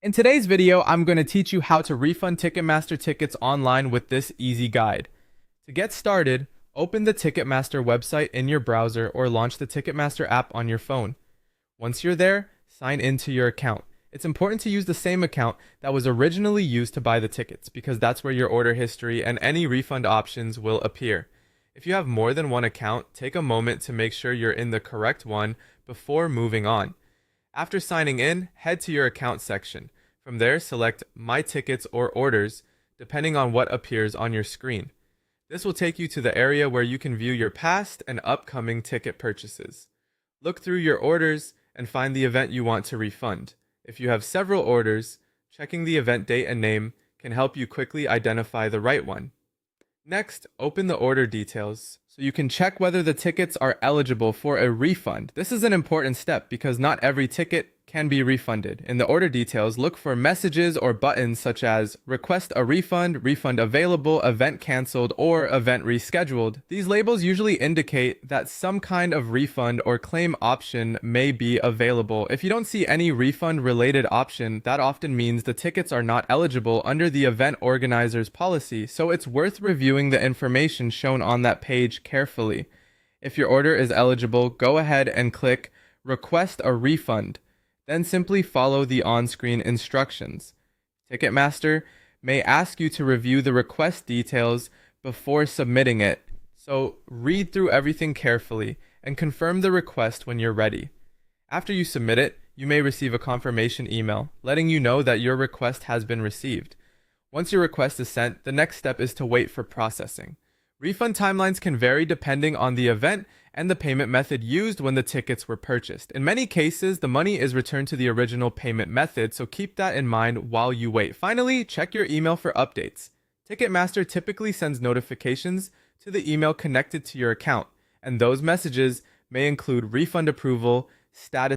In today's video, I'm going to teach you how to refund Ticketmaster tickets online with this easy guide. To get started, open the Ticketmaster website in your browser or launch the Ticketmaster app on your phone. Once you're there, sign into your account. It's important to use the same account that was originally used to buy the tickets because that's where your order history and any refund options will appear. If you have more than one account, take a moment to make sure you're in the correct one before moving on. After signing in, head to your account section. From there, select My Tickets or Orders, depending on what appears on your screen. This will take you to the area where you can view your past and upcoming ticket purchases. Look through your orders and find the event you want to refund. If you have several orders, checking the event date and name can help you quickly identify the right one. Next, open the order details so you can check whether the tickets are eligible for a refund. This is an important step because not every ticket can be refunded. In the order details, look for messages or buttons such as request a refund, refund available, event canceled, or event rescheduled. These labels usually indicate that some kind of refund or claim option may be available. If you don't see any refund related option, that often means the tickets are not eligible under the event organizer's policy, so it's worth reviewing the information shown on that page carefully. If your order is eligible, go ahead and click request a refund. Then simply follow the on-screen instructions. Ticketmaster may ask you to review the request details before submitting it, so read through everything carefully and confirm the request when you're ready. After you submit it, you may receive a confirmation email letting you know that your request has been received. Once your request is sent, the next step is to wait for processing. Refund timelines can vary depending on the event and the payment method used when the tickets were purchased. In many cases, the money is returned to the original payment method, so keep that in mind while you wait. Finally, check your email for updates. Ticketmaster typically sends notifications to the email connected to your account, and those messages may include refund approval, status